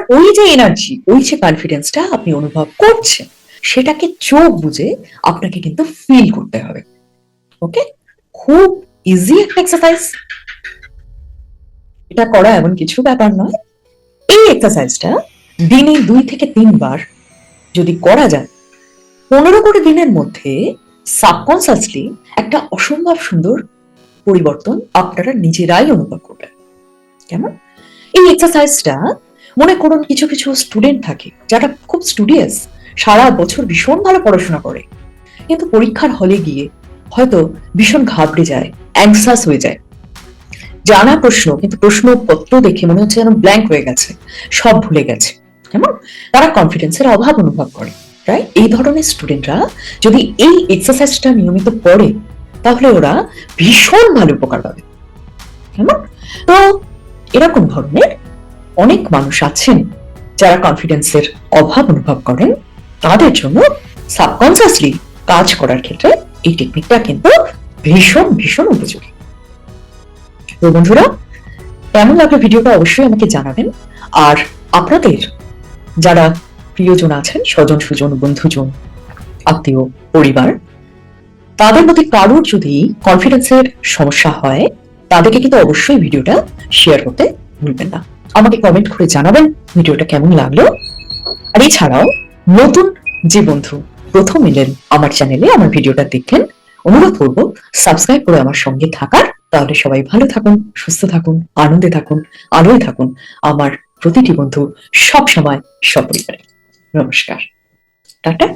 ওই যে এনার্জি, ওই যে কনফিডেন্সটা আপনি অনুভব করছেন, সেটাকে চোখ বুজে আপনাকে কিন্তু ফিল করতে হবে। ওকে, খুব ইজি একটা এক্সারসাইজ, এটা করা এমন কিছু ব্যাপার নয়। এই এক্সারসাইজটা দিনে 2 থেকে 3 বার যদি করা যায়, 15 দিনের মধ্যে সাবকনসিয়াসলি একটা অসম্ভব সুন্দর পরিবর্তন আপনারা নিজেরাই অনুভব করবেন। কেমন? এই এক্সারসাইজটা মনে করুন কিছু কিছু স্টুডেন্ট থাকে যারা খুব স্টুডিয়াস, সারা বছর ভীষণ ভালো পড়াশোনা করে, কিন্তু পরীক্ষার হলে গিয়ে হয়তো ভীষণ ঘাবড়ে যায়, অ্যাংসাস হয়ে যায়। জানা প্রশ্ন কিন্তু প্রশ্নপত্র দেখে মনে হচ্ছে যেন ব্ল্যাঙ্ক হয়ে গেছে, সব ভুলে গেছে। কেমন? তারা কনফিডেন্সের অভাব অনুভব করে। রাইট? এই ধরনের স্টুডেন্টরা যদি এই এক্সারসাইজটা নিয়মিত পড়ে, তাহলে ওরা ভীষণ ভালো উপকার পাবে। কেমন? তো এরকম ধরনের অনেক মানুষ আছেন যারা কনফিডেন্সের অভাব অনুভব করেন, তাদের জন্য সাবকনসিয়াসলি কাজ করার ক্ষেত্রে এই টেকনিকটা কিন্তু ভীষণ ভীষণ উপযোগী। তো বন্ধুরা, কেমন লাগলো ভিডিওটা অবশ্যই আমাকে জানাবেন। আর আপনাদের যারা প্রিয়জন আছেন, স্বজন সুজন, বন্ধুজন, আত্মীয়, পরিবার, তাদের মধ্যে কারোর যদি কনফিডেন্সের সমস্যা হয়, তাদেরকে কিন্তু অবশ্যই ভিডিওটা শেয়ার করতে ভুলবেন না। আমাকে কমেন্ট করে জানাবেন ভিডিওটা কেমন লাগলো। আর এছাড়াও নতুন যে বন্ধু প্রথম এলেন আমার চ্যানেলে, আমার ভিডিওটা দেখলেন, অনুরোধ করবো সাবস্ক্রাইব করে আমার সঙ্গে থাকার। তাহলে সবাই ভালো থাকুন, সুস্থ থাকুন, আনন্দে থাকুন, আলোয় থাকুন আমার প্রতিটি বন্ধু সব সময় সপরিবারে। নমস্কার, টাটা।